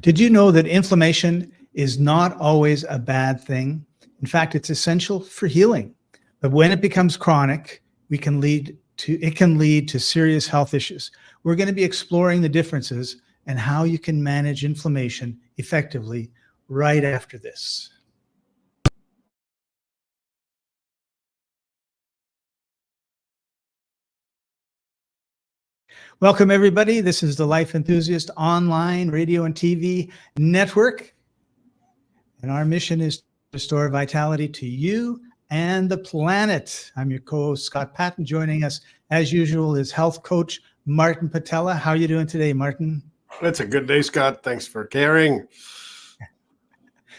Did you know that inflammation is not always a bad thing? In fact, it's essential for healing. But when it becomes chronic, it can lead to serious health issues. We're going to be exploring the differences and how you can manage inflammation effectively right after this. Welcome, everybody. This is the Life Enthusiast online radio and TV network. And our mission is to restore vitality to you and the planet. I'm your co-host, Scott Patton. Joining us, as usual, is health coach Martin Patella. How are you doing today, Martin? It's a good day, Scott. Thanks for caring.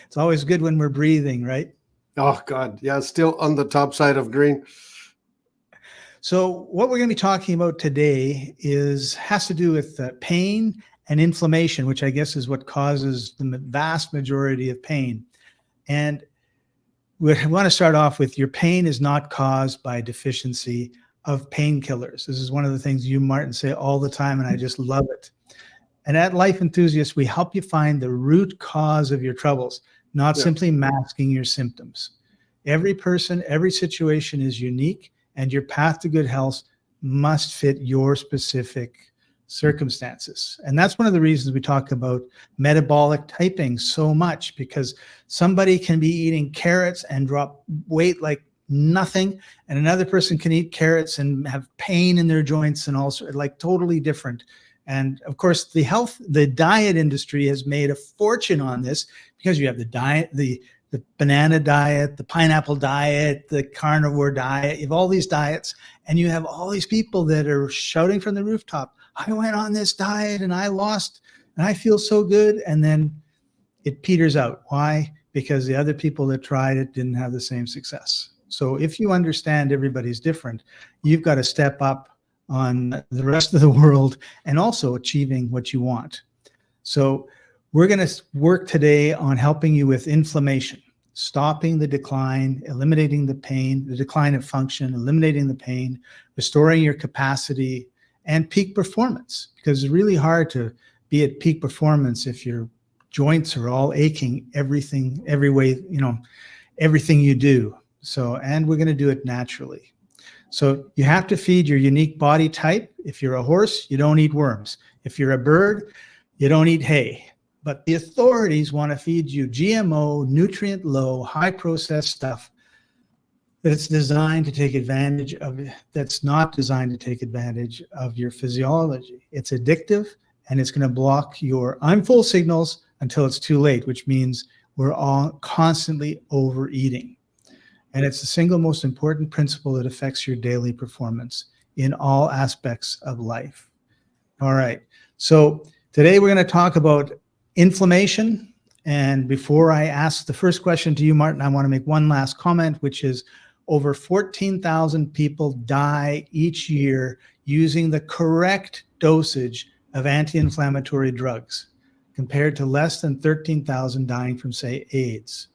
It's always good when we're breathing, right? Oh, God. Yeah, still on the top side of green. So what we're going to be talking about today has to do with pain and inflammation, which I guess is what causes the vast majority of pain. And we want to start off with your pain is not caused by deficiency of painkillers. This is one of the things you, Martin, say all the time, and I just love it. And at Life Enthusiast, we help you find the root cause of your troubles, not simply masking your symptoms. Every person, every situation is unique, and your path to good health must fit your specific circumstances. And that's one of the reasons we talk about metabolic typing so much, because somebody can be eating carrots and drop weight like nothing, and another person can eat carrots and have pain in their joints and also like totally different. And of course, the diet industry has made a fortune on this, because you have the diet, the banana diet, the pineapple diet, the carnivore diet. You have all these diets, and you have all these people that are shouting from the rooftop, I went on this diet and I lost and I feel so good. And then it peters out. Why? Because the other people that tried it didn't have the same success. So if you understand everybody's different, you've got to step up on the rest of the world and also achieving what you want. So we're going to work today on helping you with inflammation, stopping the decline, eliminating the pain, the decline of function, eliminating the pain, restoring your capacity, and peak performance. Because it's really hard to be at peak performance if your joints are all aching, every way, everything you do. So, and we're going to do it naturally. So you have to feed your unique body type. If you're a horse, you don't eat worms. If you're a bird, you don't eat hay. But the authorities want to feed you GMO, nutrient-low, high-processed stuff that's designed to take advantage of, that's not designed to take advantage of your physiology. It's addictive, and it's going to block your I'm full signals until it's too late, which means we're all constantly overeating. And it's the single most important principle that affects your daily performance in all aspects of life. All right. So today we're going to talk about inflammation. And before I ask the first question to you, Martin, I want to make one last comment, which is over 14,000 people die each year using the correct dosage of anti-inflammatory drugs, compared to less than 13,000 dying from, say, AIDS.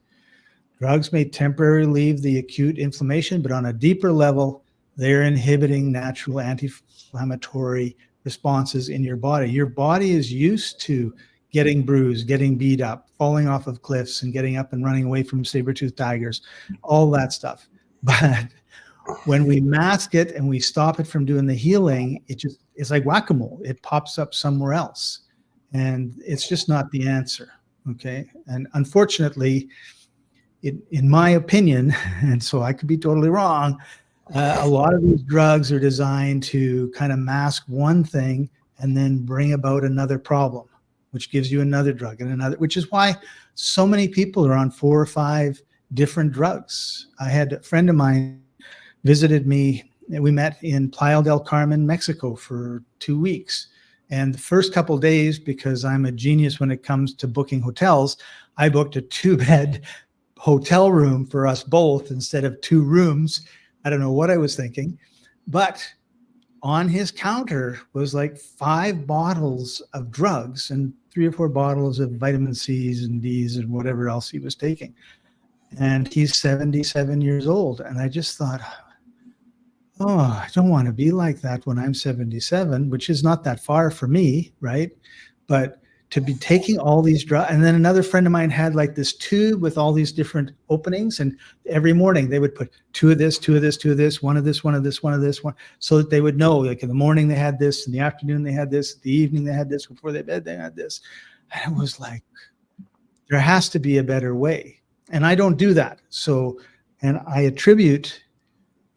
Drugs may temporarily relieve the acute inflammation, but on a deeper level, they're inhibiting natural anti-inflammatory responses in your body. Your body is used to getting bruised, getting beat up, falling off of cliffs, and getting up and running away from saber-toothed tigers, all that stuff. But when we mask it and we stop it from doing the healing, it's like whack-a-mole. It pops up somewhere else. And it's just not the answer, okay? And unfortunately, in my opinion, and so I could be totally wrong, a lot of these drugs are designed to kind of mask one thing and then bring about another problem, which gives you another drug and another, which is why so many people are on 4 or 5 different drugs. I had a friend of mine visited me, and we met in Playa del Carmen, Mexico for 2 weeks. And the first couple of days, because I'm a genius when it comes to booking hotels, I booked a 2-bed hotel room for us both instead of 2 rooms. I don't know what I was thinking, but on his counter was like 5 bottles of drugs and 3 or 4 bottles of vitamin C's and D's and whatever else he was taking. And he's 77 years old. And I just thought, oh, I don't want to be like that when I'm 77, which is not that far for me, right? But to be taking all these drugs. And then another friend of mine had like this tube with all these different openings. And every morning they would put 2 of this, 2 of this, 2 of this, 1 of this, 1 of this, 1 of this, one, so that they would know, like in the morning they had this, in the afternoon they had this, in the evening they had this, before they bed they had this. And it was like, there has to be a better way. And I don't do that. So, and I attribute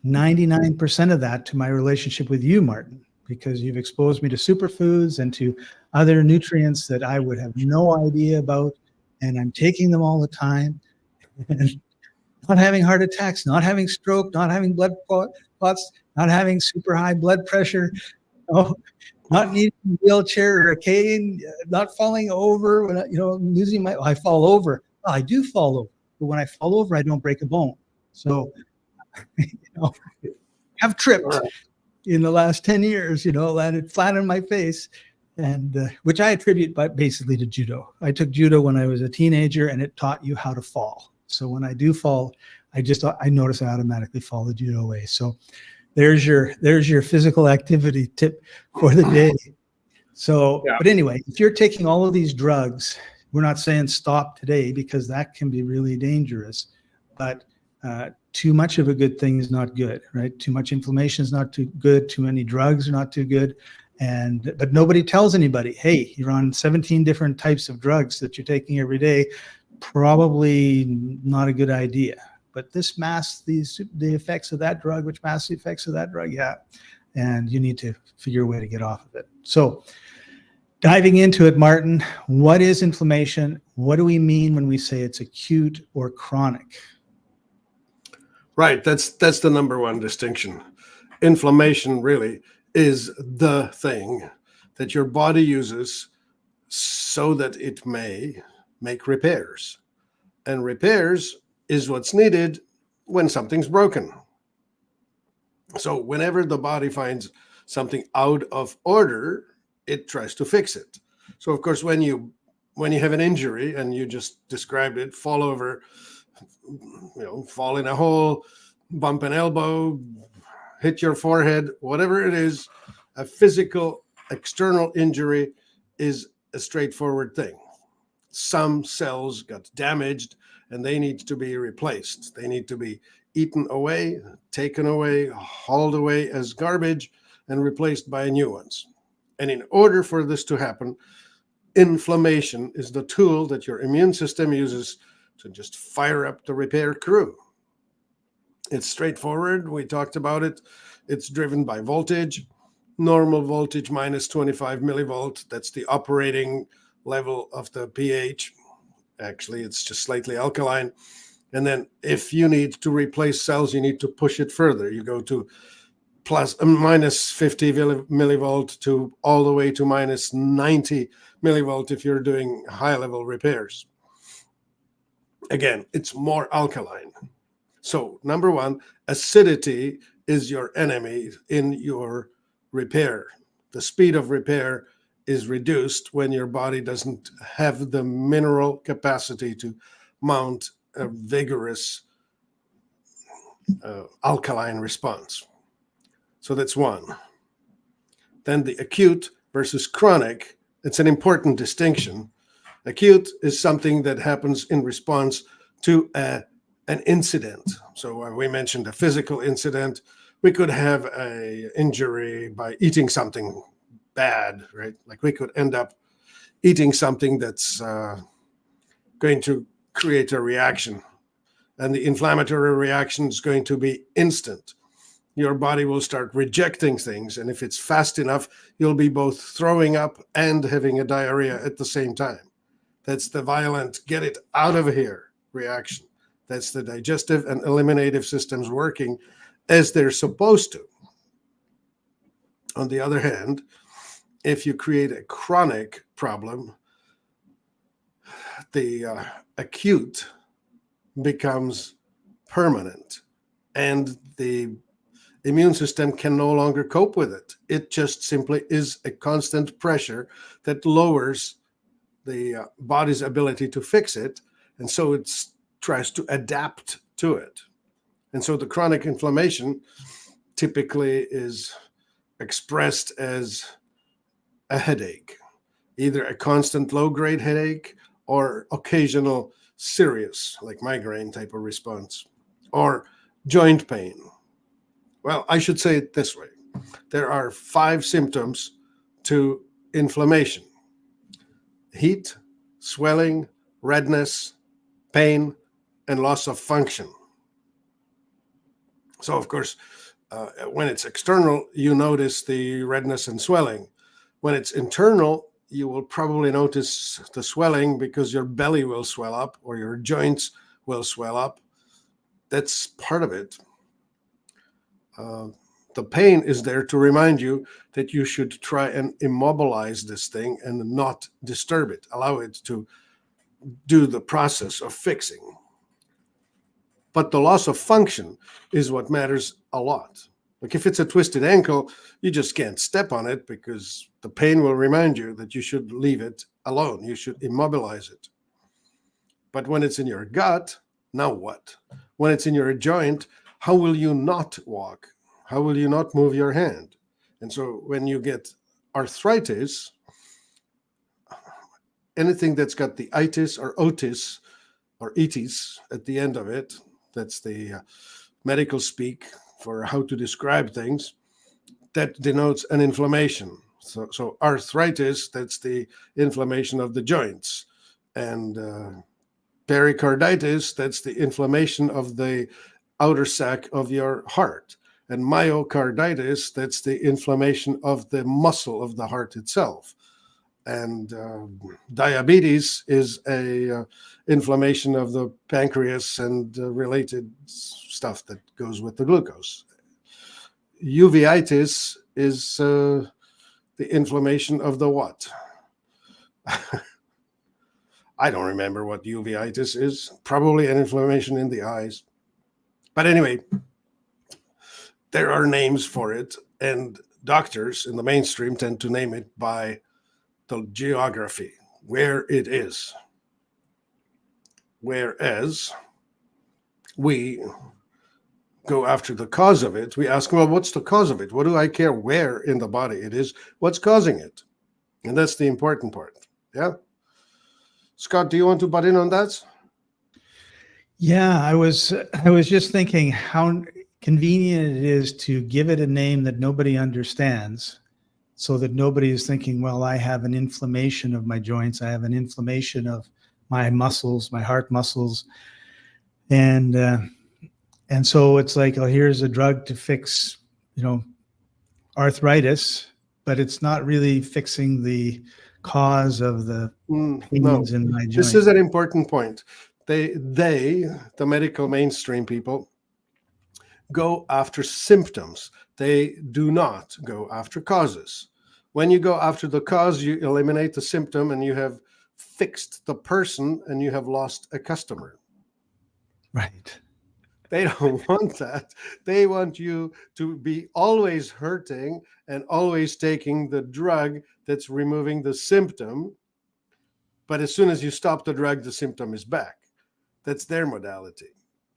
99% of that to my relationship with you, Martin, because you've exposed me to superfoods and to other nutrients that I would have no idea about. And I'm taking them all the time and not having heart attacks, not having stroke, not having blood clots, not having super high blood pressure, not needing a wheelchair or a cane, not falling over when losing I fall over. Well, I do fall over, but when I fall over, I don't break a bone. So, I've tripped in the last 10 years, landed flat on my face, and which I attribute basically to judo. I took judo when I was a teenager, and it taught you how to fall. So when I do fall, I notice I automatically fall the judo way. So there's your physical activity tip for the day. So, yeah. But anyway, if you're taking all of these drugs, we're not saying stop today, because that can be really dangerous, but too much of a good thing is not good, right? Too much inflammation is not too good. Too many drugs are not too good. But nobody tells anybody, hey, you're on 17 different types of drugs that you're taking every day. Probably not a good idea. But this masks the effects of that drug, which masks the effects of that drug, yeah. And you need to figure a way to get off of it. So diving into it, Martin, what is inflammation? What do we mean when we say it's acute or chronic? Right, that's the number one distinction. Inflammation really is the thing that your body uses so that it may make repairs. And repairs is what's needed when something's broken. So whenever the body finds something out of order, it tries to fix it. So of course, when you have an injury, and you just described it, fall over, fall in a hole, bump an elbow, hit your forehead, whatever it is, a physical external injury is a straightforward thing. Some cells got damaged and they need to be replaced. They need to be eaten away, taken away, hauled away as garbage, and replaced by new ones. And in order for this to happen, inflammation is the tool that your immune system uses to just fire up the repair crew. It's straightforward. We talked about it. It's driven by voltage. Normal voltage minus 25 millivolt. That's the operating level of the pH. Actually, it's just slightly alkaline. And then if you need to replace cells, you need to push it further. You go to minus 50 millivolt to all the way to minus 90 millivolt if you're doing high-level repairs. Again, it's more alkaline. So number one, acidity is your enemy in your repair. The speed of repair is reduced when your body doesn't have the mineral capacity to mount a vigorous alkaline response. So that's one. Then the acute versus chronic, it's an important distinction. Acute is something that happens in response to an incident. So we mentioned a physical incident. We could have an injury by eating something bad, right? Like we could end up eating something that's going to create a reaction. And the inflammatory reaction is going to be instant. Your body will start rejecting things. And if it's fast enough, you'll be both throwing up and having a diarrhea at the same time. That's the violent, get it out of here reaction. That's the digestive and eliminative systems working as they're supposed to. On the other hand, if you create a chronic problem, the acute becomes permanent, and the immune system can no longer cope with it. It just simply is a constant pressure that lowers the body's ability to fix it, and so it tries to adapt to it. And so the chronic inflammation typically is expressed as a headache, either a constant low-grade headache or occasional serious, like migraine type of response, or joint pain. Well, I should say it this way. There are 5 symptoms to inflammation: heat, swelling, redness, pain, and loss of function. So, of course, when it's external, you notice the redness and swelling. When it's internal, you will probably notice the swelling because your belly will swell up or your joints will swell up. That's part of it. The pain is there to remind you that you should try and immobilize this thing and not disturb it. Allow it to do the process of fixing. But the loss of function is what matters a lot. Like if it's a twisted ankle, you just can't step on it because the pain will remind you that you should leave it alone. You should immobilize it. But when it's in your gut, now what? When it's in your joint, how will you not walk? How will you not move your hand? And so when you get arthritis, anything that's got the itis or otis or itis at the end of it, that's the medical speak for how to describe things, that denotes an inflammation. So arthritis, that's the inflammation of the joints. And pericarditis, that's the inflammation of the outer sac of your heart. And myocarditis, that's the inflammation of the muscle of the heart itself. And diabetes is a inflammation of the pancreas and related stuff that goes with the glucose. Uveitis is the inflammation of the what? I don't remember what uveitis is. Probably an inflammation in the eyes. But anyway, there are names for it, and doctors in the mainstream tend to name it by the geography, where it is. Whereas we go after the cause of it. We ask, well, what's the cause of it? What do I care where in the body it is? What's causing it? And that's the important part. Yeah. Scott, do you want to butt in on that? Yeah, I was just thinking how convenient it is to give it a name that nobody understands, so that nobody is thinking, well, I have an inflammation of my joints, I have an inflammation of my muscles, my heart muscles, and so it's like, oh, here's a drug to fix, arthritis, but it's not really fixing the cause of the pains in my joints. This is an important point. They, the medical mainstream people, go after symptoms. They do not go after causes. When you go after the cause, you eliminate the symptom and you have fixed the person and you have lost a customer. Right. They don't want that. They want you to be always hurting and always taking the drug that's removing the symptom. But as soon as you stop the drug, the symptom is back. That's their modality.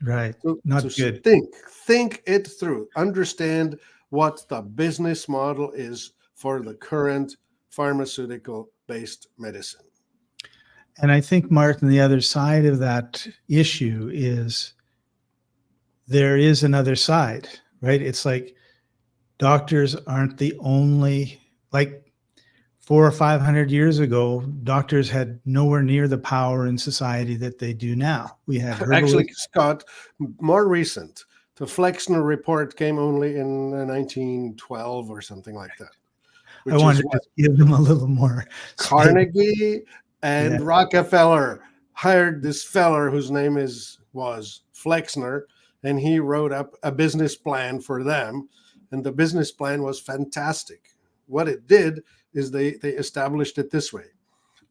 Right. Not good. Think it through. Understand what the business model is for the current pharmaceutical-based medicine. And I think, Martin, the other side of that issue is there is another side, right? It's like doctors aren't the only, like 400 or 500 years ago, doctors had nowhere near the power in society that they do now. We had actually, Scott, more recent. The Flexner report came only in 1912 or something like that. I wanted to give them a little more. Carnegie and Rockefeller hired this feller whose name was Flexner, and he wrote up a business plan for them, and the business plan was fantastic. What it did is they established it this way.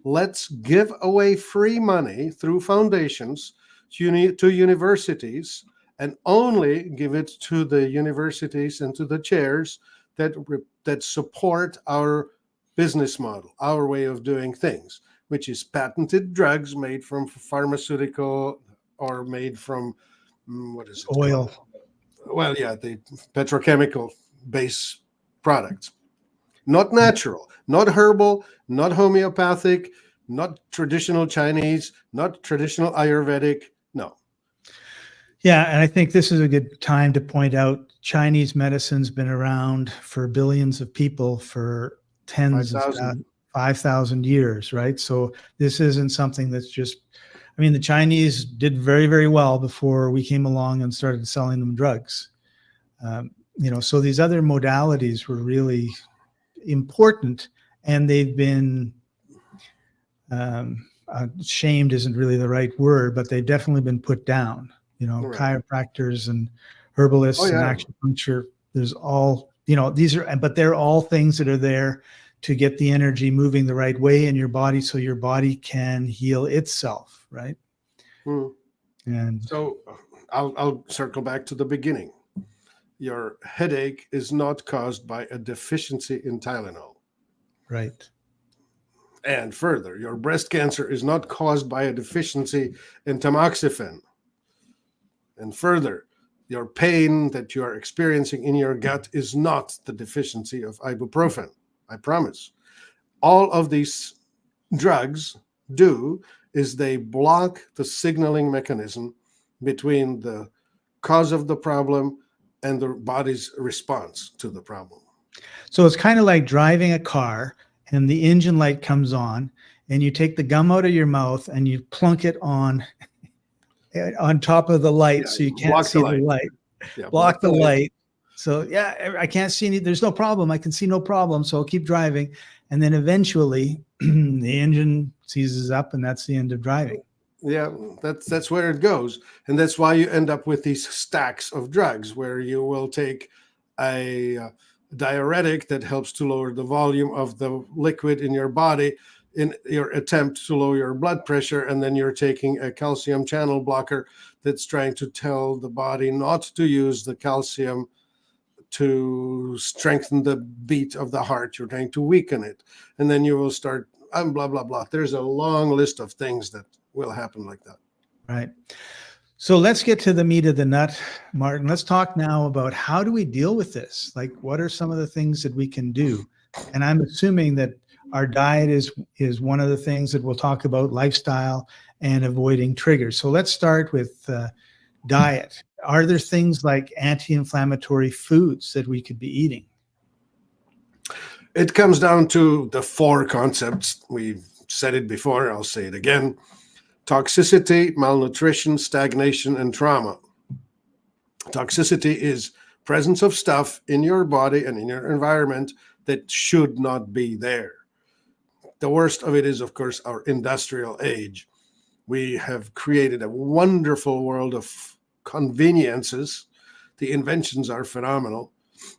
Let's give away free money through foundations to universities, and only give it to the universities and to the chairs that support our business model, our way of doing things, which is patented drugs made from pharmaceutical or made from, what is it? Oil. Well, yeah, the petrochemical base products. not natural, not herbal, not homeopathic, not traditional Chinese, not traditional Ayurvedic. No. Yeah, and I think this is a good time to point out Chinese medicine's been around for billions of people for tens of 5,000. 5,000 years, right? So this isn't something that's just, I mean, the Chinese did very, very well before we came along and started selling them drugs. So these other modalities were really important, and they've been shamed isn't really the right word, but they've definitely been put down. Right. Chiropractors and herbalists Oh, and yeah. acupuncture. There's all, but they're all things that are there to get the energy moving the right way in your body so your body can heal itself, right? Hmm. And So I'll circle back to the beginning. Your headache is not caused by a deficiency in Tylenol. right. And further, your breast cancer is not caused by a deficiency in tamoxifen. And further, your pain that you are experiencing in your gut is not the deficiency of ibuprofen. I promise. All of these drugs do is they block the signaling mechanism between the cause of the problem and the body's response to the problem. So it's kind of like driving a car and the engine light comes on and you take the gum out of your mouth and you plunk it on top of the light, Yeah, so you can't block see the the light. light. Yeah, Block the light. So yeah, I can't see any, there's no problem. I can see no problem. So I'll keep driving. And then eventually the engine seizes up and that's the end of driving. Yeah, that's where it goes. And that's why you end up with these stacks of drugs where you will take a diuretic that helps to lower the volume of the liquid in your body in your attempt to lower your blood pressure. And then you're taking a calcium channel blocker that's trying to tell the body not to use the calcium to strengthen the beat of the heart. You're trying to weaken it. And then you will start blah, blah, blah. There's a long list of things that will happen like that. Right. So let's get to the meat of the nut, Martin. Let's talk now about how do we deal with this? Like, what are some of the things that we can do? And I'm assuming that our diet is one of the things that we'll talk about, lifestyle and avoiding triggers. So let's start with diet. Are there things like anti-inflammatory foods that we could be eating? It comes down to the four concepts. We've said it before, I'll say it again. Toxicity, malnutrition, stagnation, and trauma. Toxicity is presence of stuff in your body and in your environment that should not be there. The worst of it is, of course, our industrial age. We have created a wonderful world of conveniences. The inventions are phenomenal.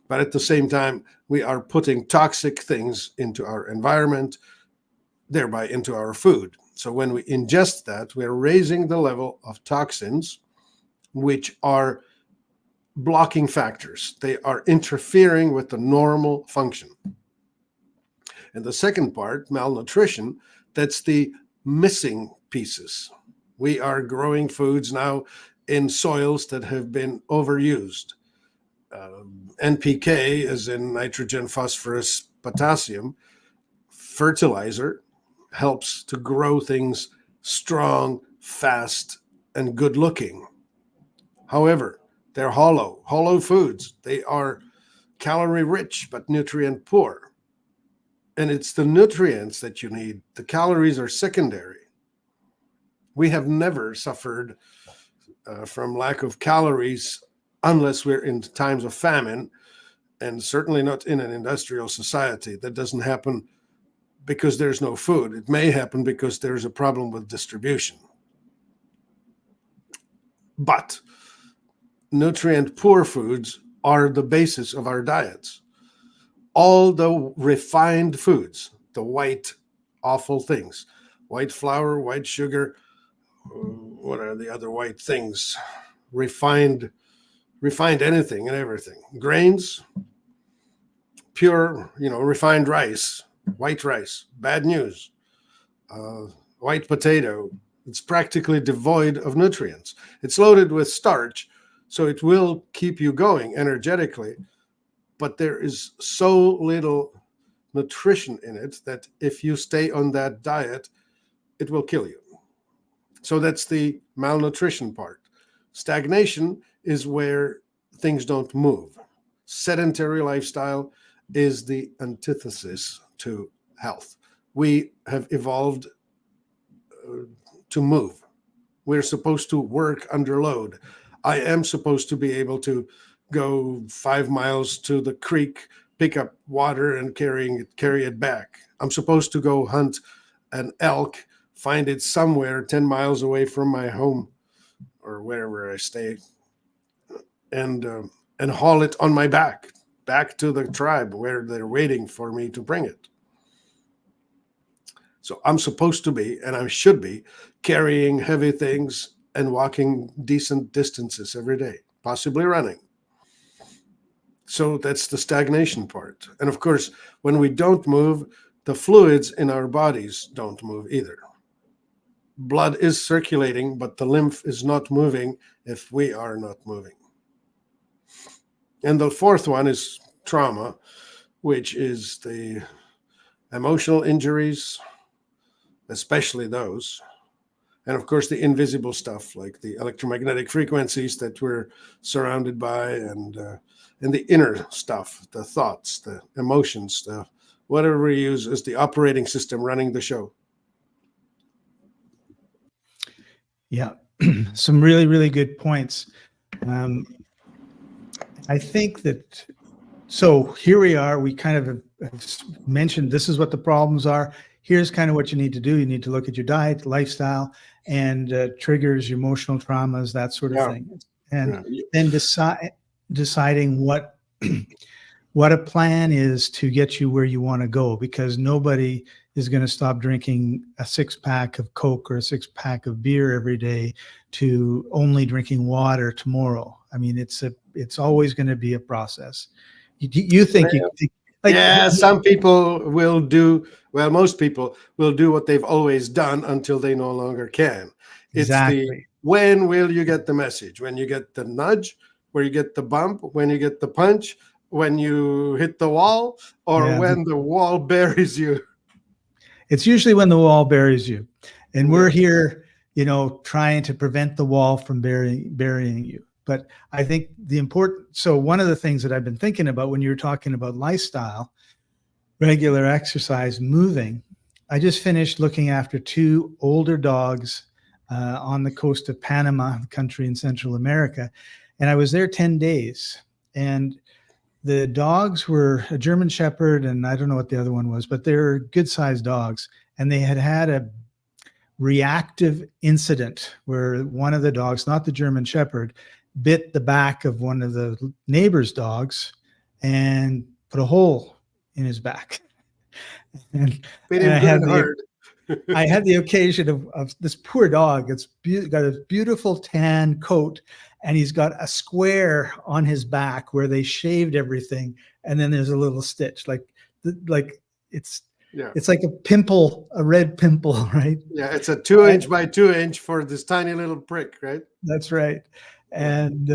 But at the same time, we are putting toxic things into our environment, thereby into our food. So when we ingest that, we're raising the level of toxins, which are blocking factors. They are interfering with the normal function. And the second part, malnutrition, that's the missing pieces. We are growing foods now in soils that have been overused. NPK, as in nitrogen, phosphorus, potassium, fertilizer, helps to grow things strong, fast, and good looking. However, they're hollow foods. They are calorie rich, but nutrient poor. And it's the nutrients that you need. The calories are secondary. We have never suffered from lack of calories unless we're in times of famine, and certainly not in an industrial society. That doesn't happen because there's no food. It may happen because there's a problem with distribution. But nutrient poor foods are the basis of our diets. All the refined foods, the white, awful things, white flour, white sugar, what are the other white things? Refined anything and everything. Grains, pure, refined rice, white rice, bad news. White potato, it's practically devoid of nutrients. It's loaded with starch, so it will keep you going energetically, but there is so little nutrition in it that if you stay on that diet, it will kill you. So that's the malnutrition part. Stagnation is where things don't move. Sedentary lifestyle is the antithesis to health. We have evolved to move. We're supposed to work under load. I am supposed to be able to go 5 miles to the creek, pick up water and carry it back. I'm supposed to go hunt an elk, find it somewhere 10 miles away from my home or wherever I stay, and haul it on my back to the tribe where they're waiting for me to bring it. So I'm supposed to be, and I should be, carrying heavy things and walking decent distances every day, possibly running. So that's the stagnation part. And of course, when we don't move, the fluids in our bodies don't move either. Blood is circulating, but the lymph is not moving if we are not moving. And the fourth one is trauma, which is the emotional injuries, especially those. And of course, the invisible stuff like the electromagnetic frequencies that we're surrounded by, and the inner stuff, the thoughts, the emotions, the whatever we use as the operating system running the show. Yeah, some really, really good points. I think that, so here we are, we kind of have mentioned this is what the problems are. Here's kind of what you need to do. You need to look at your diet, lifestyle, and triggers, your emotional traumas, that sort of thing. And then deciding what what a plan is to get you where you want to go, because nobody is going to stop drinking a 6-pack of Coke or a 6-pack of beer every day to only drinking water tomorrow. I mean, it's always going to be a process. You think you think, like, yeah, some people will do, well, most people will do what they've always done until they no longer can. Exactly. It's the, when will you get the message? When you get the nudge, where you get the bump, when you get the punch, when you hit the wall, or when the wall buries you. It's usually when the wall buries you. And we're here, you know, trying to prevent the wall from burying you. But I think so one of the things that I've been thinking about when you're talking about lifestyle, regular exercise, moving, I just finished looking after 2 older dogs on the coast of Panama, country in Central America. And I was there 10 days. And the dogs were a German Shepherd, and I don't know what the other one was, but they're good-sized dogs. And they had a reactive incident where one of the dogs, not the German Shepherd, bit the back of one of the neighbor's dogs and put a hole in his back. And I had the occasion of this poor dog. It's got a beautiful tan coat, and he's got a square on his back where they shaved everything, and then there's a little stitch, like it's like a pimple, a red pimple, right? Yeah, it's a 2-inch by 2-inch for this tiny little prick, right? That's right. And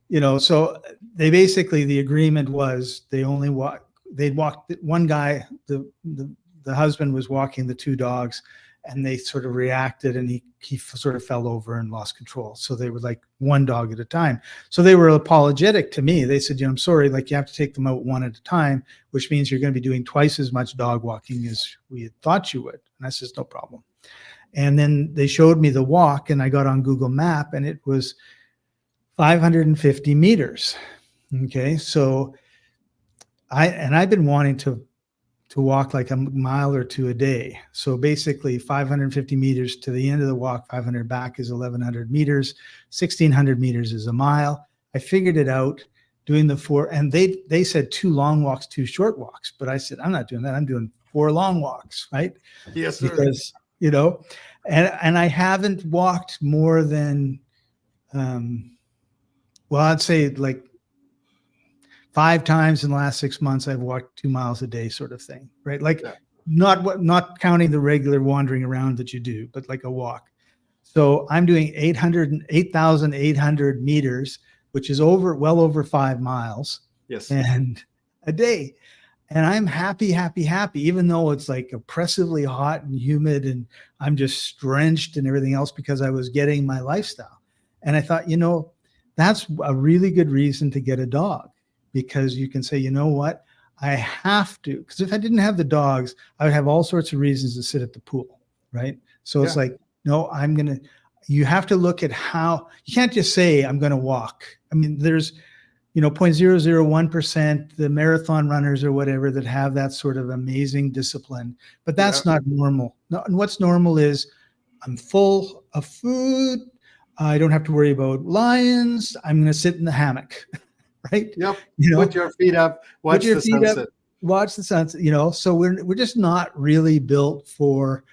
you know, so they basically, the agreement was they'd walked, one guy, the husband was walking the 2 dogs, and they sort of reacted, and he sort of fell over and lost control. So they were like 1 dog at a time. So they were apologetic to me. They said, you know, I'm sorry, like, you have to take them out 1 at a time, which means you're going to be doing twice as much dog walking as we had thought you would. And I said, no problem. And then they showed me the walk, and I got on Google Map, and it was 550 meters. Okay. So I've been wanting to walk like a mile or 2 a day. So basically 550 meters to the end of the walk, 500 back is 1,100 meters, 1,600 meters is a mile. I figured it out doing the 4, and they said 2 long walks, 2 short walks. But I said, I'm not doing that. I'm doing 4 long walks, right? Yes, sir. Because, you know, and I haven't walked more than, well, I'd say like 5 times in the last 6 months, I've walked 2 miles a day, sort of thing, right? Like not counting the regular wandering around that you do, but like a walk. So I'm doing 8,800 meters, which is well over 5 miles. Yes. And a day. And I'm happy, happy, happy, even though it's like oppressively hot and humid and I'm just drenched and everything else because I was getting my lifestyle. And I thought, that's a really good reason to get a dog, because you can say, you know what, I have to, because if I didn't have the dogs, I would have all sorts of reasons to sit at the pool, right? So it's like, no, you have to look at how, you can't just say, I'm going to walk. I mean, there's, 0.001%, the marathon runners or whatever that have that sort of amazing discipline, but that's not normal. No, and what's normal is I'm full of food. I don't have to worry about lions. I'm going to sit in the hammock, right? Yep. Put your feet up, watch the sunset. Watch the sunset, So we're just not really built for,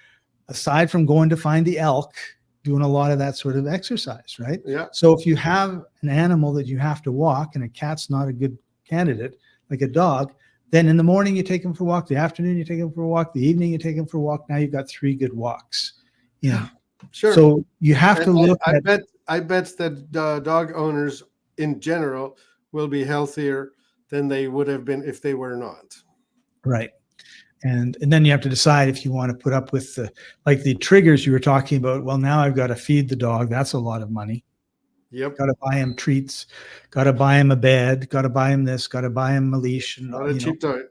aside from going to find the elk, doing a lot of that sort of exercise, right? Yeah. So if you have an animal that you have to walk, and a cat's not a good candidate, like a dog, then in the morning you take them for a walk, the afternoon you take them for a walk, the evening you take them for a walk. Now you've got 3 good walks. Sure. So you have to look I bet that dog owners in general will be healthier than they would have been if they were not. Right. And then you have to decide if you want to put up with the triggers you were talking about. Well, now I've got to feed the dog. That's a lot of money. Yep. Got to buy him treats. Got to buy him a bed. Got to buy him this. Got to buy him a leash. And not a cheap toy.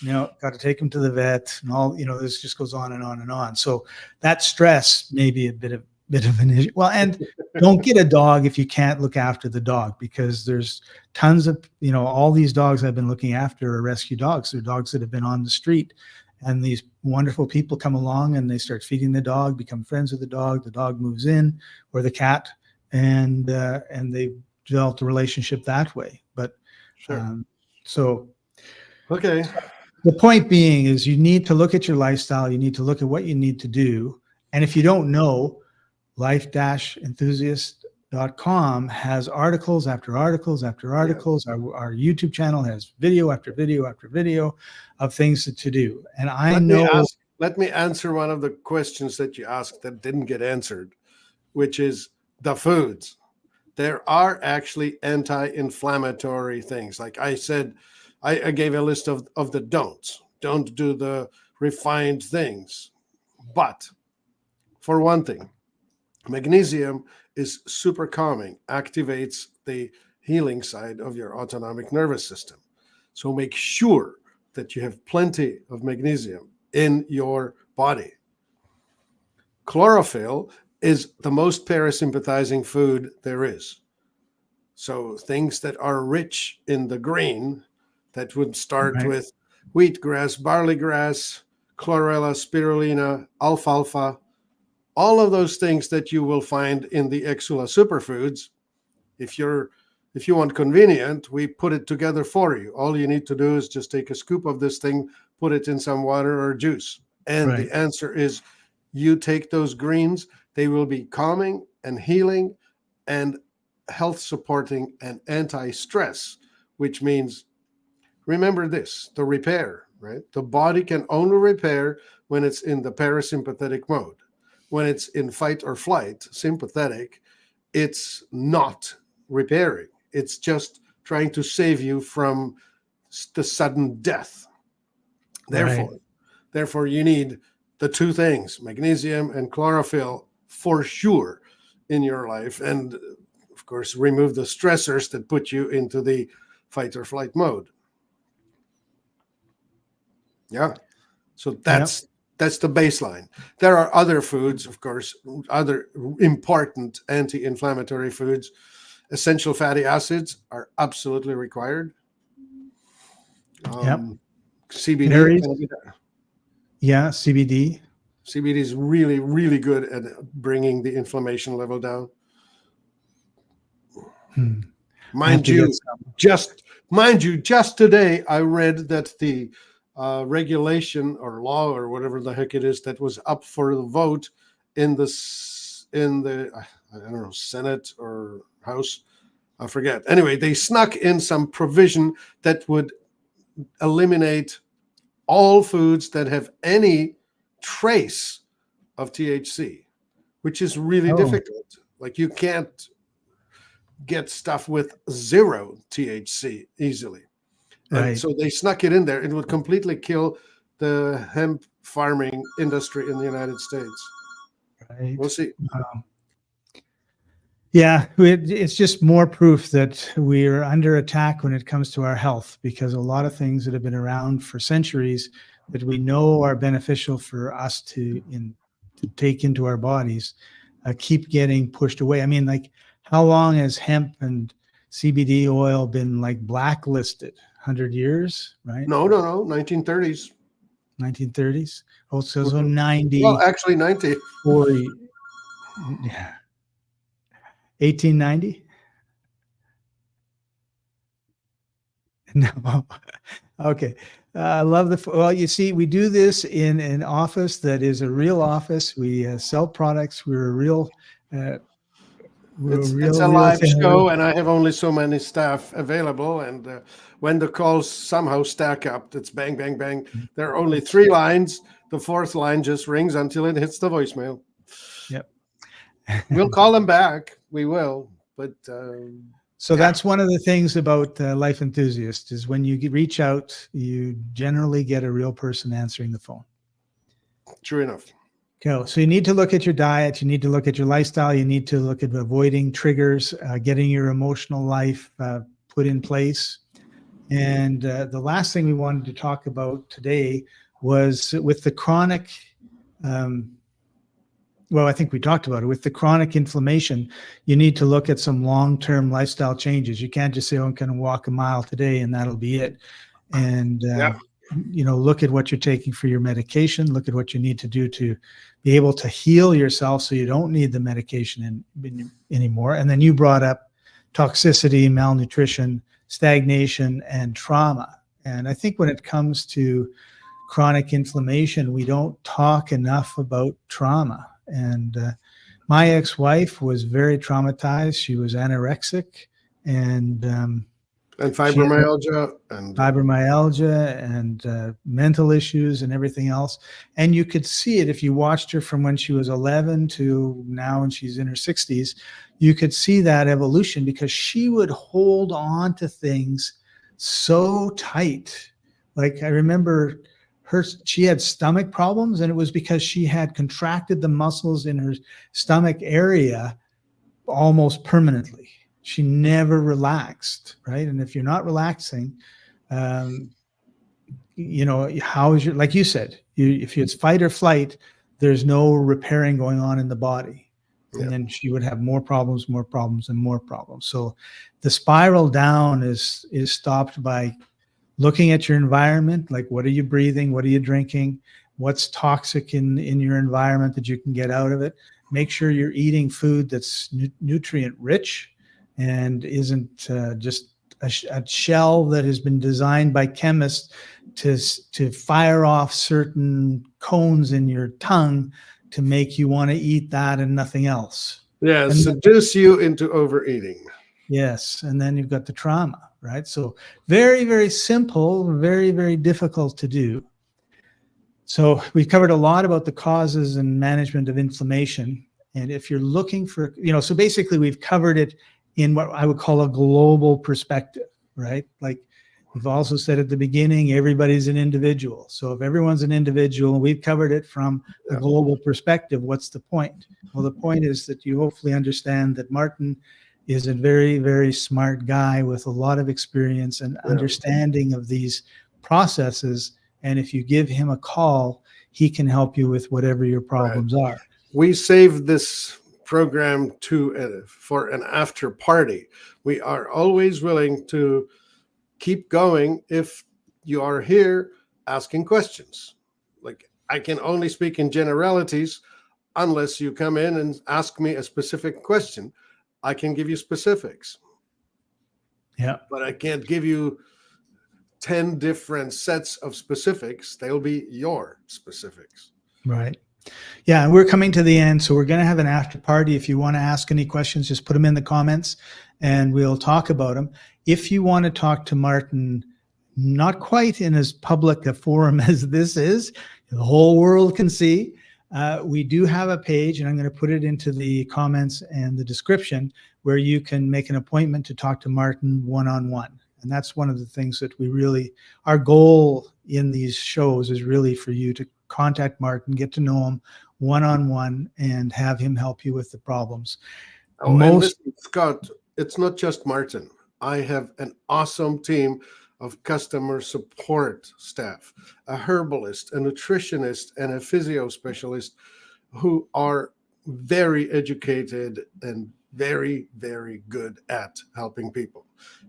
Got to take him to the vet and all. This just goes on and on and on. So that stress may be a bit of an issue. Well, and don't get a dog if you can't look after the dog, because there's tons of, all these dogs I've been looking after are rescue dogs. They're dogs that have been on the street, and these wonderful people come along and they start feeding the dog, become friends with the dog moves in, or the cat, and they developed a relationship that way. But sure. Okay. The point being is you need to look at your lifestyle. You need to look at what you need to do. And if you don't know, life-enthusiast.com has articles after articles after articles. Yeah. Our YouTube channel has video after video after video of things to do. And let me answer one of the questions that you asked that didn't get answered, which is the foods. There are actually anti-inflammatory things. Like I said, I gave a list of the don'ts. Don't do the refined things. But for one thing, magnesium is super calming, activates the healing side of your autonomic nervous system. So make sure that you have plenty of magnesium in your body. Chlorophyll is the most parasympathizing food there is. So things that are rich in the green, that would start with wheatgrass, barley grass, chlorella, spirulina, alfalfa, all of those things that you will find in the Exula superfoods. If you want convenient, we put it together for you. All you need to do is just take a scoop of this thing, put it in some water or juice. And the answer is, you take those greens, they will be calming and healing and health supporting and anti-stress, which means, remember this, the repair, right? The body can only repair when it's in the parasympathetic mode. When it's in fight or flight, sympathetic, it's not repairing. It's just trying to save you from the sudden death. Therefore, you need the two things, magnesium and chlorophyll, for sure in your life. And of course, remove the stressors that put you into the fight or flight mode. Yeah. So that's the baseline. There are other foods, of course, other important anti-inflammatory foods. Essential fatty acids are absolutely required. CBD. Berries. Yeah, CBD. CBD is really, really good at bringing the inflammation level down. Mind you, just today I read that the regulation or law or whatever the heck it is that was up for the vote in the I don't know, Senate or House, I forget. Anyway, they snuck in some provision that would eliminate all foods that have any trace of THC, which is really difficult. Like you can't get stuff with 0 THC easily. And Right. so they snuck it in there. It would completely kill the hemp farming industry in the United States. We'll Right. see. Yeah, it's just more proof that we're under attack when it comes to our health, because a lot of things that have been around for centuries that we know are beneficial for us to take into our bodies keep getting pushed away. I mean, like, how long has hemp and CBD oil been like blacklisted? 100 years, right? No, no, no. 1930s. 1930s. Oh, so Mhm. 90, Well, actually, 90. 40, yeah, 1890. No. Okay. I love well, you see, we do this in an office that is a real office. We sell products. Uh, we're a It's a real live thing. show, and I have only so many staff available. And when the calls somehow stack up, it's bang, bang, bang. There are only 3 lines. The fourth line just rings until it hits the voicemail. Yep. We'll call them back. We will. But So yeah, that's one of the things about Life Enthusiast is when you reach out, you generally get a real person answering the phone. true enough. Okay, so you need to look at your diet, you need to look at your lifestyle, you need to look at avoiding triggers, getting your emotional life put in place. And the last thing we wanted to talk about today was with the chronic, well, I think we talked about it. With the chronic inflammation, you need to look at some long-term lifestyle changes. You can't just say, oh, I'm going to walk a mile today and that'll be it. And Yeah. look at what you're taking for your medication, look at what you need to do to be able to heal yourself so you don't need the medication anymore. And then you brought up toxicity, malnutrition, stagnation, and trauma. And I think when it comes to chronic inflammation, we don't talk enough about trauma. And my ex-wife was very traumatized. She was anorexic, and she had fibromyalgia and fibromyalgia and mental issues and everything else. And you could see it if you watched her from when she was 11 to now when she's in her 60s. You could see that evolution because she would hold on to things so tight. Like, I remember she had stomach problems, and it was because she had contracted the muscles in her stomach area almost permanently. She never relaxed, right? And if you're not relaxing, how is like you said, if it's fight or flight, there's no repairing going on in the body. And then she would have more problems, and more problems. So the spiral down is stopped by looking at your environment. Like, what are you breathing? What are you drinking? What's toxic in your environment that you can get out of it? Make sure you're eating food that's nutrient rich and isn't just a shell that has been designed by chemists to fire off certain cones in your tongue to make you want to eat that and nothing else. yeah, seduce you into overeating. Yes, and then you've got the trauma, right? So very, very simple, very, very difficult to do. So we've covered a lot about the causes and management of inflammation. And if you're looking for, so basically we've covered it in what I would call a global perspective, right? Like we've also said at the beginning, everybody's an individual. So if everyone's an individual, we've covered it from a global perspective. What's the point? Well, the point is that you hopefully understand that Martin is a very, very smart guy with a lot of experience and understanding of these processes. And if you give him a call, he can help you with whatever your problems are. We saved this program for an after party. We are always willing to keep going if you are here asking questions. Like, I can only speak in generalities unless you come in and ask me a specific question. I can give you specifics. Yeah. But I can't give you 10 different sets of specifics. They'll be your specifics. Right. Yeah, and we're coming to the end, so we're going to have an after party. If you want to ask any questions, just put them in the comments and we'll talk about them. If you want to talk to Martin, not quite in as public a forum as this is, the whole world can see, we do have a page, and I'm going to put it into the comments and the description, where you can make an appointment to talk to Martin one-on-one. And that's one of the things that our goal in these shows is really for you to contact Martin, get to know him one-on-one, and have him help you with the problems. Oh, and listen, Scott, it's not just Martin. I have an awesome team of customer support staff, a herbalist, a nutritionist, and a physio specialist who are very educated and very, very good at helping people.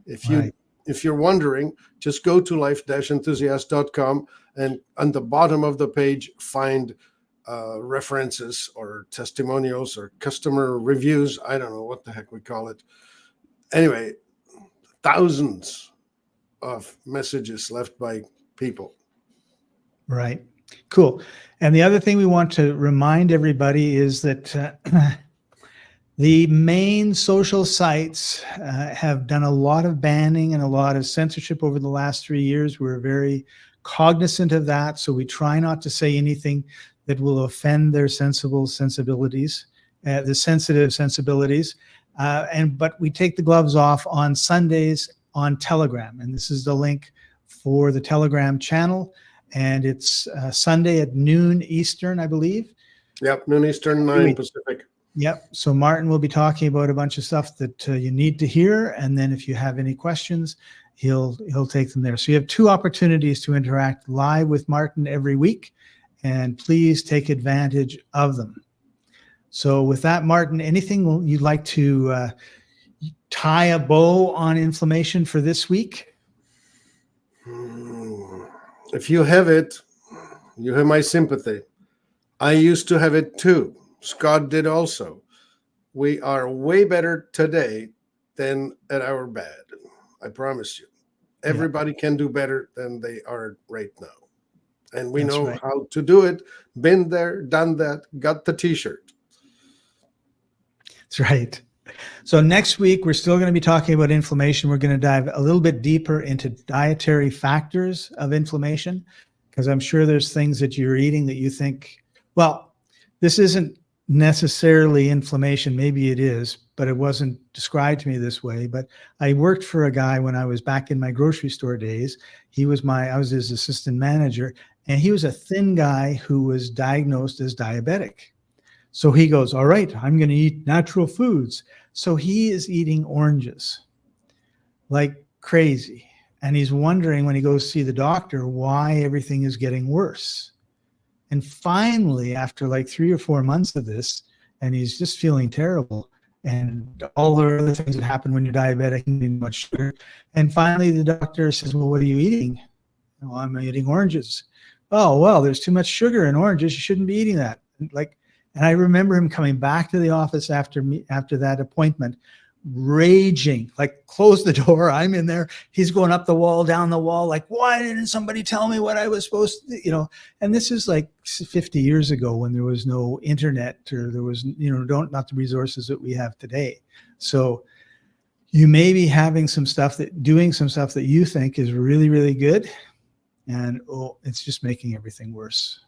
If you're wondering, just go to life-enthusiast.com, and on the bottom of the page, find references or testimonials or customer reviews. I don't know what the heck we call it. Anyway, thousands of messages left by people. Right. Cool. And the other thing we want to remind everybody is that the main social sites have done a lot of banning and a lot of censorship over the last 3 years. We're very cognizant of that. So we try not to say anything that will offend their sensibilities, the sensitive sensibilities. But we take the gloves off on Sundays on Telegram. And this is the link for the Telegram channel. And it's Sunday at noon Eastern, I believe. Yep, noon Eastern, 9 Pacific. Yep. So Martin will be talking about a bunch of stuff that you need to hear. And then if you have any questions, he'll take them there. So you have 2 opportunities to interact live with Martin every week. And please take advantage of them. So with that, Martin, anything you'd like to tie a bow on inflammation for this week? If you have it, you have my sympathy. I used to have it too. Scott did also. We are way better today than at our bad. I promise you. Everybody can do better than they are right now. And we know how to do it. Been there, done that, got the t-shirt. That's right. So next week, we're still going to be talking about inflammation. We're going to dive a little bit deeper into dietary factors of inflammation, because I'm sure there's things that you're eating that you think, well, this isn't necessarily inflammation. Maybe it is, but it wasn't described to me this way. But I worked for a guy when I was back in my grocery store days. I was his assistant manager, and he was a thin guy who was diagnosed as diabetic. So he goes, all right, I'm going to eat natural foods. So he is eating oranges like crazy. And he's wondering when he goes to see the doctor why everything is getting worse. And finally, after like 3 or 4 months of this, and he's just feeling terrible, and all the other things that happen when you're diabetic, eating much sugar. And finally, the doctor says, well, what are you eating? Oh, I'm eating oranges. Oh, well, there's too much sugar in oranges. You shouldn't be eating that. And I remember him coming back to the office after that appointment, raging, like, close the door. I'm in there. He's going up the wall, down the wall, like, why didn't somebody tell me what I was supposed to, and this is like 50 years ago when there was no internet, or there was, not the resources that we have today. So you may be having doing some stuff that you think is really, really good. And it's just making everything worse.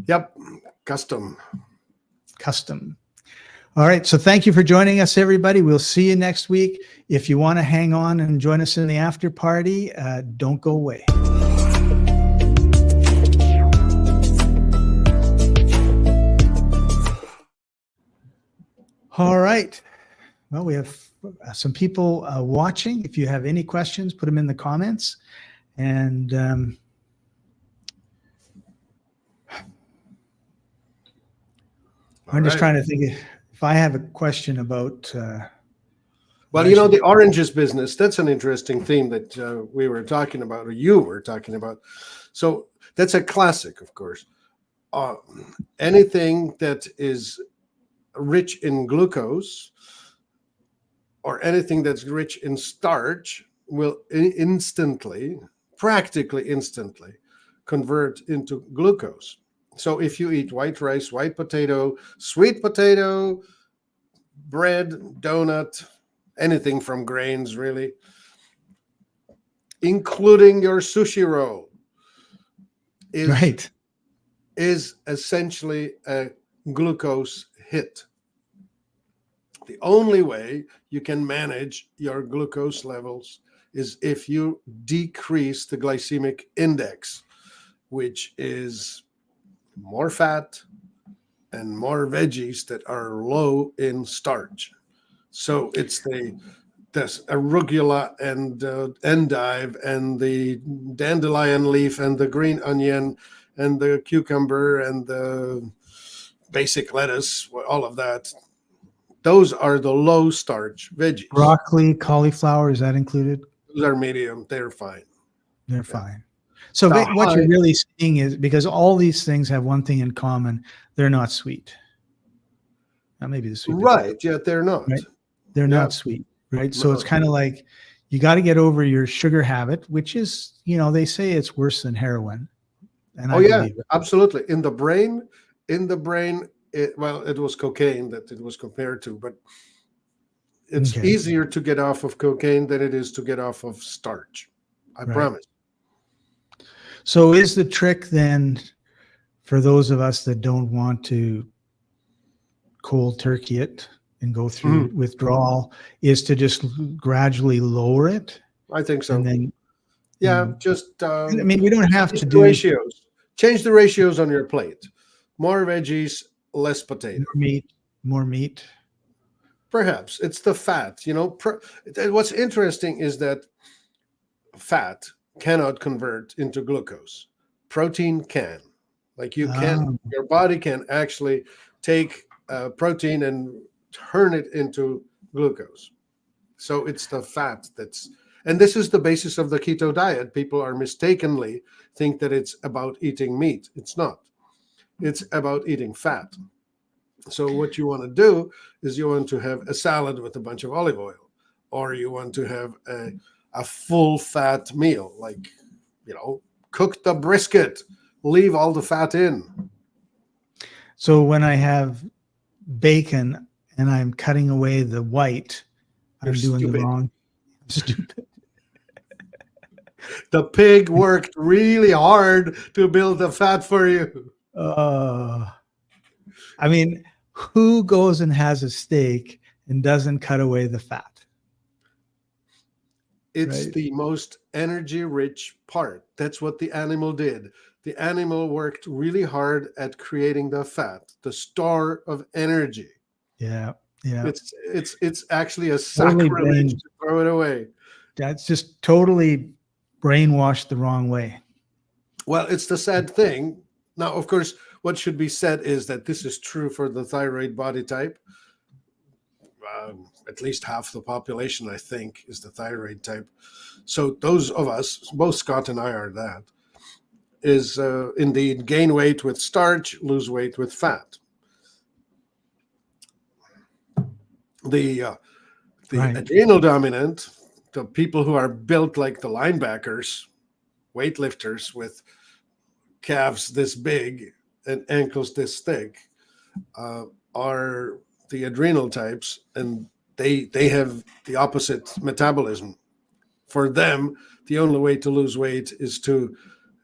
Yep. Custom. All right. So thank you for joining us, everybody. We'll see you next week. If you want to hang on and join us in the after party, don't go away. All right. Well, we have some people watching. If you have any questions, put them in the comments. And I'm just trying to think if I have a question about. Well, the oranges business, that's an interesting theme that we were talking about, or you were talking about. So that's a classic, of course. Anything that is rich in glucose or anything that's rich in starch will practically instantly convert into glucose. So if you eat white rice, white potato, sweet potato, bread, donut, anything from grains, really, including your sushi roll, is essentially a glucose hit. The only way you can manage your glucose levels is if you decrease the glycemic index, which is more fat and more veggies that are low in starch. So it's this arugula and endive and the dandelion leaf and the green onion and the cucumber and the basic lettuce, all of that. Those are the low starch veggies. Broccoli, cauliflower, is that included? Those are medium. They're fine. They're fine. So Now, what you're really seeing is, because all these things have one thing in common, they're not sweet. Now, maybe the sweet potato, right, yet they're not. right? They're not sweet, right? So it's kind of like you got to get over your sugar habit, which is, they say it's worse than heroin. And I believe it. Absolutely. In the brain, it was cocaine that it was compared to, but it's easier to get off of cocaine than it is to get off of starch. I promise. So is the trick then, for those of us that don't want to cold turkey it and go through withdrawal, is to just gradually lower it? I think so. And then, just we don't have to do ratios. Change the ratios on your plate. More veggies, less potato. More meat. Perhaps it's the fat. What's interesting is that fat cannot convert into glucose. Protein can. Like your body can actually take protein and turn it into glucose. So it's the fat and this is the basis of the keto diet. People are mistakenly think that it's about eating meat. It's not. It's about eating fat. So what you want to do is you want to have a salad with a bunch of olive oil, or you want to have a full fat meal, like, cook the brisket, leave all the fat in. So when I have bacon and I'm cutting away the white, I'm doing the wrong. Stupid. The pig worked really hard to build the fat for you. Who goes and has a steak and doesn't cut away the fat? It's the most energy-rich part. That's what the animal did. The animal worked really hard at creating the fat, the store of energy. Yeah. It's actually a sacrilege to throw it away. That's just totally brainwashed the wrong way. Well, it's the sad thing. Now, of course, what should be said is that this is true for the thyroid body type. At least half the population, I think, is the thyroid type. So those of us, both Scott and I are that, is indeed gain weight with starch, lose weight with fat. The adrenal dominant, the people who are built like the linebackers, weightlifters with calves this big and ankles this thick, are the adrenal types, and they have the opposite metabolism. For them, the only way to lose weight is to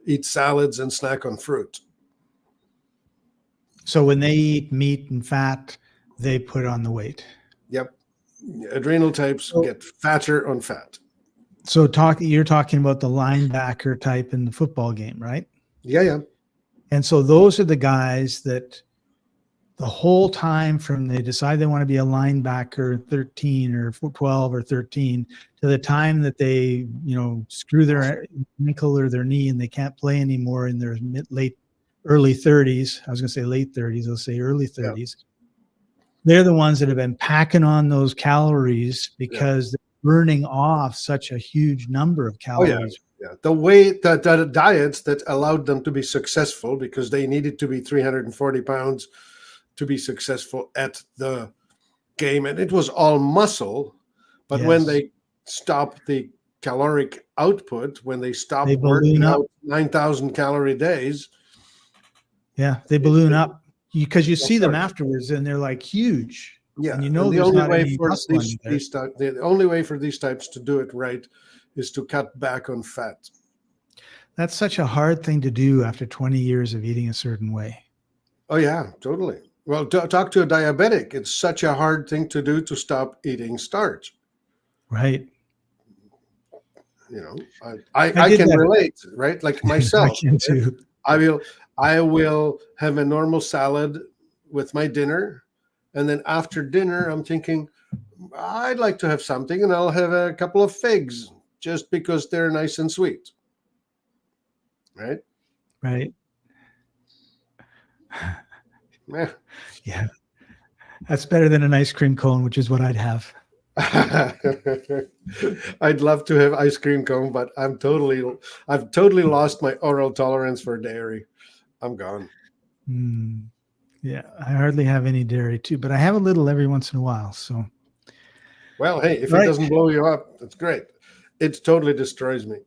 eat salads and snack on fruit. So when they eat meat and fat, they put on the weight. Yep. Adrenal types get fatter on fat. So you're talking about the linebacker type in the football game, right? Yeah. And so those are the guys that the whole time from they decide they want to be a linebacker 13 or 12 or 13 to the time that they, screw their ankle or their knee and they can't play anymore in their early 30s. I was going to say late 30s. I'll say early 30s. Yeah. They're the ones that have been packing on those calories because they're burning off such a huge number of calories. Yeah. The diets that allowed them to be successful, because they needed to be 340 pounds to be successful at the game. And it was all muscle. But when they stopped the caloric output, when they stopped working out 9,000 calorie days. Yeah, they balloon up because you see them afterwards and they're like huge. Yeah. And the only way for the only way for these types to do it right is to cut back on fat. That's such a hard thing to do after 20 years of eating a certain way. Oh, yeah, totally. Well, talk to a diabetic. It's such a hard thing to do to stop eating starch. Right. You know, I did can that. relate, right? Like I myself, can too. I will have a normal salad with my dinner, and then after dinner, I'm thinking I'd like to have something, and I'll have a couple of figs just because they're nice and sweet, right? Right. Yeah. Yeah. That's better than an ice cream cone, which is what I'd have. I'd love to have ice cream cone, but I've totally lost my oral tolerance for dairy. I'm gone. Yeah, I hardly have any dairy too, but I have a little every once in a while. So, Well, hey, if it right. doesn't blow you up, that's great. It totally destroys me.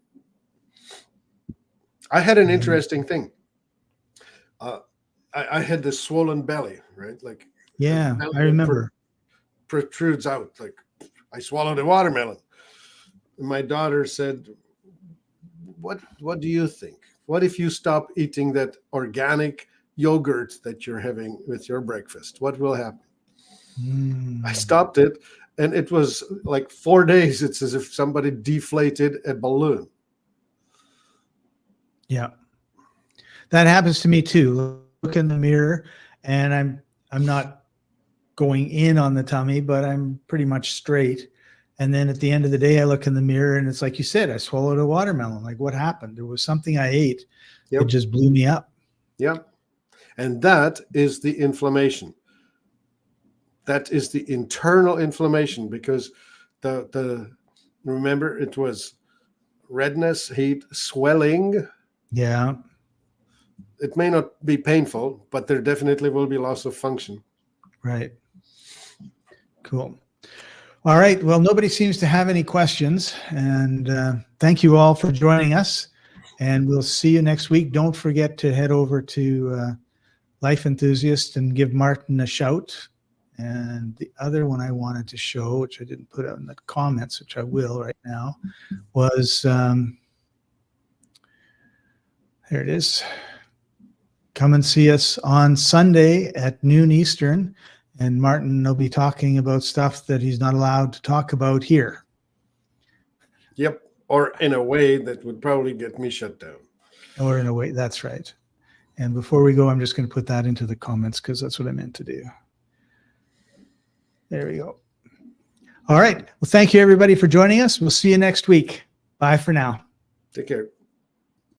I had an interesting thing. I had this swollen belly, right? Like the Yeah, belly I remember. protrudes out. Like I swallowed a watermelon. And my daughter said, "What do you think? What if you stop eating that organic yogurt that you're having with your breakfast? What will happen?" I stopped it, and it was like 4 days. It's as if somebody deflated a balloon. Yeah, that happens to me too. Look in the mirror, and I'm not going in on the tummy, but I'm pretty much straight. And then at the end of the day, I look in the mirror, and it's like you said, I swallowed a watermelon. Like, what happened? There was something I ate. Yep. It just blew me up. Yep. And that is the inflammation. That is the internal inflammation, because the remember, it was redness, heat, swelling. Yeah. It may not be painful, but there definitely will be loss of function. Right. Cool. All right. Well, nobody seems to have any questions. And thank you all for joining us. And we'll see you next week. Don't forget to head over to Life Enthusiast and give Martin a shout. And the other one I wanted to show, which I didn't put out in the comments, which I will right now, was here it is. Come and see us on Sunday at noon Eastern. And Martin will be talking about stuff that he's not allowed to talk about here. Yep. Or in a way that would probably get me shut down. Or in a way, that's right. And before we go, I'm just going to put that into the comments because that's what I meant to do. There we go. All right. Well, thank you, everybody, for joining us. We'll see you next week. Bye for now. Take care.